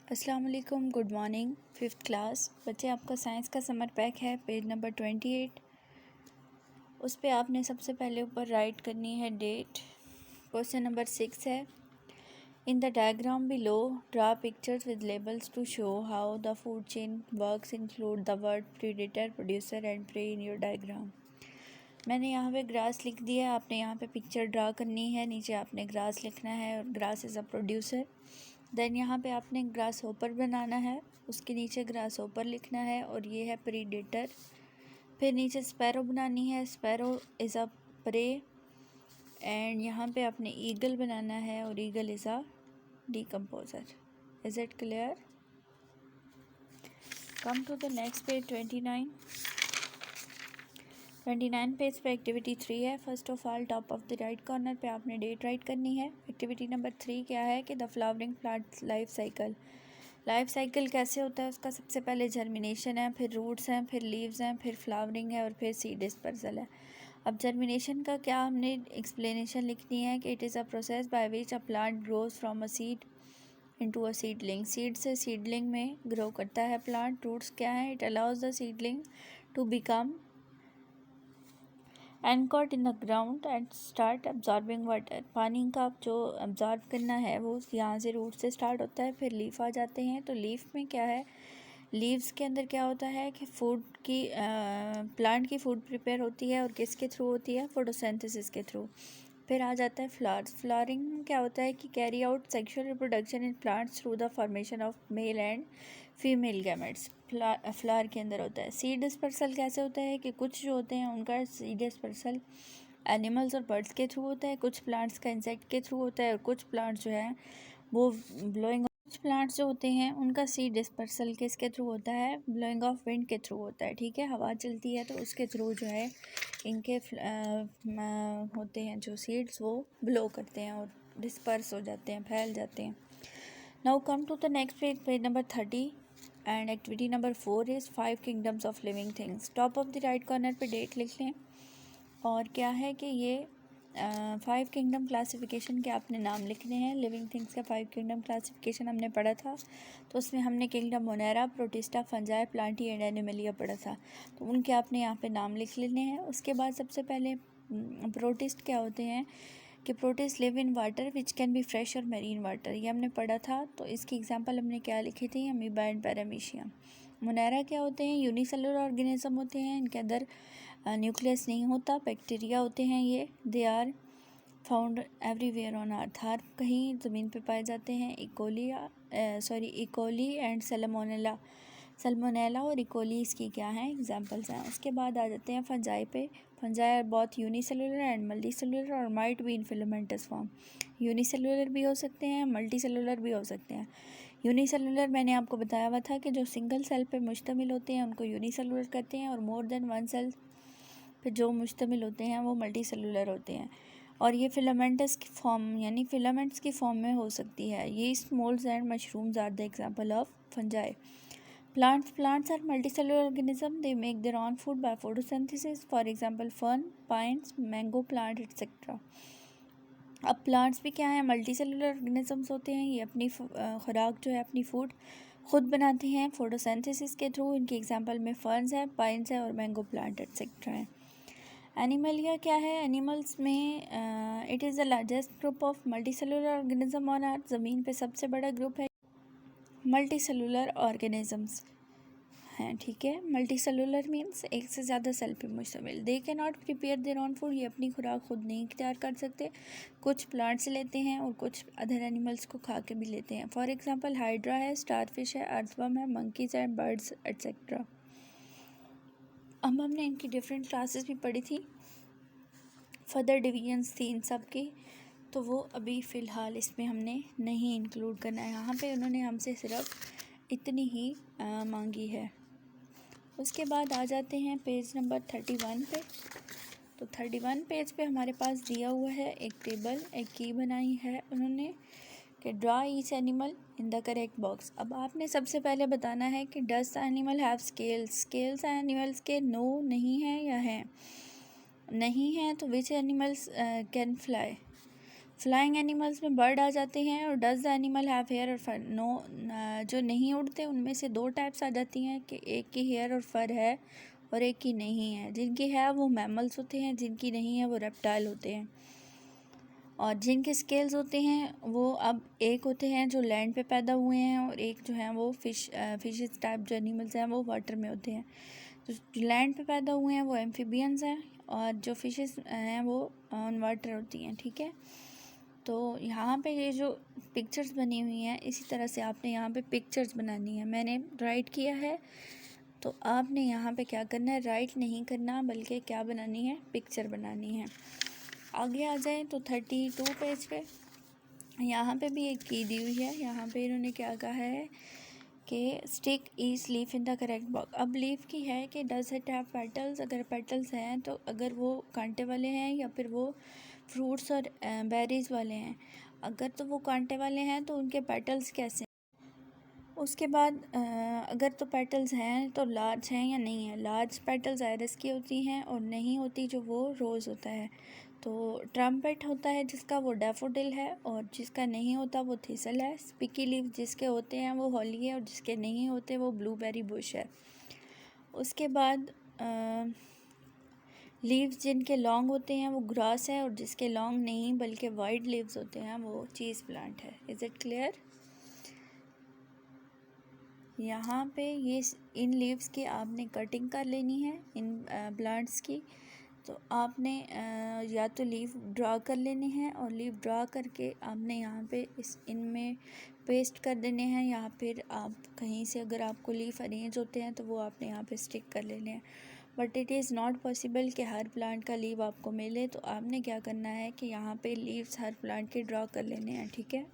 अस्सलाम वालेकुम, good morning. Fifth class बच्चे, आपका साइंस का समर पैक है, पेज नंबर 28। उस पे आपने सबसे पहले ऊपर राइट करनी है डेट। क्वेश्चन नंबर 6 है, in the diagram below draw pictures with labels to show how the food chain works, include the word predator, producer and prey in your diagram. मैंने यहाँ पे ग्रास लिख दिया है, आपने यहाँ पे पिक्चर ड्रा करनी है, नीचे आपने ग्रास लिखना है और grass is a producer. Then यहाँ पे आपने ग्रास होपर बनाना है, उसके नीचे ग्रास होपर लिखना है और ये है प्रीडेटर। फिर नीचे स्पैरो बनानी है, sparrow is a prey. And यहाँ पे आपने ईगल बनाना है और eagle is a decomposer. Is it clear? Come to the next page 29 page पे एक्टिविटी 3 है। First of all top of the right corner पे आपने डेट राइट करनी है। एक्टिविटी नंबर 3 क्या है कि the flowering plant life cycle. Life cycle कैसे होता है उसका? सबसे पहले जर्मिनेशन है, फिर रूट्स हैं, फिर लीव्स हैं, फिर फ्लावरिंग है और फिर सीड डिस्पर्सल है। अब जर्मिनेशन का क्या हमने एक्सप्लेनेशन लिखनी है कि it is a process by which a plant grows from a seed into a seedling. Seed से सीडलिंग में ग्रो करता है प्लांट। रूट्स क्या है? It allows the seedling to become anchored in the ground and start absorbing water. पानी का जो absorb करना है वो यहाँ से रूट से स्टार्ट होता है, फिर लीफ आ जाते हैं। तो लीफ में क्या है? लीव्स के अंदर क्या होता है कि फूड की प्लांट की फूड प्रिपेयर होती है और किसके थ्रू होती है? फोटोसिंथेसिस के थ्रू। फिर आ जाता है फ्लावर्स। फ्लावरिंग में क्या होता है कि carry out sexual reproduction in plants through the formation of male and female gametes. Flower के अंदर होता है। सीड डिस्पर्सल कैसे होता है कि कुछ जो होते हैं उनका सीड डिस्पर्सल एनिमल्स और बर्ड्स के थ्रू होता है, कुछ प्लांट्स का इंसेक्ट के थ्रू होता है और कुछ प्लांट्स जो है वो ब्लोइंग, कुछ प्लांट्स जो होते हैं उनका सीड डिस्पर्सल किसके थ्रू होता है? ब्लोइंग ऑफ विंड के थ्रू होता है। ठीक है, हवा चलती है तो उसके थ्रू जो है इनके होते हैं जो सीड्स वो ब्लो करते हैं और डिस्पर्स हो जाते हैं, फैल जाते हैं। Now come to the next page, page number 30 and activity number 4 is 5 kingdoms of living things. Top of the right corner पे डेट लिख लें और क्या है कि ये 5 किंगडम क्लासिफिकेशन के आपने नाम लिखने हैं। लिविंग थिंग्स का 5 किंगडम क्लासिफिकेशन हमने पढ़ा था, तो उसमें हमने kingdom Monera, protista, fungi, Plantae and Animalia पढ़ा था, तो उनके आपने यहाँ पे नाम लिख लेने हैं। उसके बाद सबसे पहले प्रोटिस्ट क्या होते हैं कि protist live in water which can be fresh और मेरीन वाटर, ये हमने पढ़ा था। तो इसकी एग्जांपल हमने क्या लिखी थी? Amoeba and paramecium. मोनेरा क्या होते हैं? यूनिसेलुलर ऑर्गेनिज्म होते हैं, इनके अंदर न्यूक्लियस नहीं होता, बैक्टीरिया होते हैं ये। They are found everywhere on earth, हर कहीं ज़मीन पे पाए जाते हैं। इकोली एंड सल्मोनेला, सल्मोनेला और इकोली इसकी क्या हैं? एग्जांपल्स हैं। उसके बाद आ जाते हैं फंजाई पे। Fungi are both unicellular and multicellular और might be in filamentous form. Unicellular भी हो सकते हैं, मल्टी सेलुलर भी हो सकते हैं। यूनिसेलुलर मैंने आपको बताया हुआ था कि जो सिंगल सेल पे मुश्तमिल होते हैं उनको यूनिसेलुलर कहते हैं और मोर देन वन सेल पे जो मुश्तमिल होते हैं वो मल्टी सेलुलर होते हैं। और ये फिलामेंटस की फॉर्म यानी फिलामेंट्स की फॉर्म में हो सकती है। ये moulds and mushrooms are the example of fungi. Plants are multicellular organisms. They make their own food by photosynthesis. For example, fern, pines, mango plant, etc. अब प्लांट्स भी क्या है? मल्टी सेलुलर ऑर्गेनिजम्स होते हैं। ये अपनी खुराक जो है, अपनी फूड खुद बनाते हैं फोटोसिंथेसिस के थ्रू। इनके एग्जांपल में फर्न्स है, पाइन्स है और मैंगो प्लांट एक्सेट्रा है। एनिमलिया क्या है? एनिमल्स में it is the largest group of multi cellular organism on earth. ज़मीन पे सबसे बड़ा ग्रुप है मल्टी सेलुलर ऑर्गेनिजम्स हैं। ठीक है, मल्टी सेलुलर मीन्स एक से ज़्यादा सेल पे मुश्तमिल। They can not prepare their own food, ये अपनी खुराक खुद नहीं तैयार कर सकते। कुछ प्लांट्स लेते हैं और कुछ अदर एनिमल्स को खा के भी लेते हैं। फॉर एग्जांपल हाइड्रा है, स्टारफिश है, अर्थवर्म है, मंकीज है, बर्ड्स एट्सेट्रा। अब हमने इनकी डिफरेंट क्लासेस भी पढ़ी थी, फर्दर डिवीजन्स थी इन सब की, तो वो अभी फ़िलहाल इसमें हमने नहीं इंक्लूड करना है। यहाँ पे उन्होंने हमसे सिर्फ इतनी ही मांगी है। उसके बाद आ जाते हैं पेज नंबर 31 पे। तो 31 पेज पे हमारे पास दिया हुआ है एक टेबल, एक की बनाई है उन्होंने कि draw each animal in the correct box. अब आपने सबसे पहले बताना है कि does the animal have scales. Scales animals के नो नहीं है या हैं? नहीं है तो which animals can fly. Flying animals में बर्ड आ जाते हैं। और does the animal have hair और फर? नो, जो नहीं उड़ते उनमें से दो टाइप्स आ जाती हैं कि एक की हेयर और फर है और एक की नहीं है। जिनकी है वो मैमल्स होते हैं, जिनकी नहीं है वो रेप्टाइल होते हैं। और जिनके स्केल्स होते हैं वो अब एक होते हैं जो लैंड पे पैदा हुए हैं और एक जो है वो फिशेस टाइप जो एनिमल्स हैं वो वाटर में होते हैं। तो जो लैंड पे पैदा हुए हैं वो एम्फीबियंस हैं और जो फिशेस हैं वो ऑन वाटर होती हैं। ठीक है, तो यहाँ पे ये जो पिक्चर्स बनी हुई हैं इसी तरह से आपने यहाँ पे पिक्चर्स बनानी है। मैंने राइट किया है तो आपने यहाँ पे क्या करना है, राइट नहीं करना बल्कि क्या बनानी है, पिक्चर बनानी है। आगे आ जाए तो 32 पेज पे यहाँ पे भी एक की दी हुई है। यहाँ पे इन्होंने क्या कहा है कि stick each leaf in the correct box. अब लीफ की है कि डज इट हैव पेटल्स, अगर पेटल्स हैं तो अगर वो कांटे वाले हैं या फिर वो फ्रूट्स और बेरीज वाले हैं। अगर तो वो कांटे वाले हैं तो उनके पेटल्स कैसे। उसके बाद अगर तो पेटल्स हैं तो लार्ज हैं या नहीं है। लार्ज पेटल्स आयरस की होती हैं और नहीं होती जो वो रोज़ होता है। तो ट्रम्पेट होता है जिसका वो डैफोडिल है और जिसका नहीं होता वो थिसल है। स्पिकी लीव जिसके होते हैं वो हॉली है और जिसके नहीं होते वो ब्लूबेरी बुश है। उसके बाद लीव्स जिनके लॉन्ग होते हैं वो ग्रास है और जिसके लॉन्ग नहीं बल्कि वाइड लीव्स होते हैं वो चीज़ प्लांट है। Is it clear? यहाँ पे ये इन लीव्स की आपने कटिंग कर लेनी है इन प्लांट्स की। तो आपने या तो लीव ड्रा कर लेने हैं और लीव ड्रा करके आपने यहाँ पे इस इनमें पेस्ट कर देने हैं या फिर आप कहीं से अगर आपको लीफ अरेंज होते हैं तो वो आपने यहाँ पे स्टिक कर लेने हैं। But it is not possible कि हर प्लांट का लीव आपको मिले, तो आपने क्या करना है कि यहाँ पे लीव्स हर प्लांट के ड्रा कर लेने हैं। ठीक है,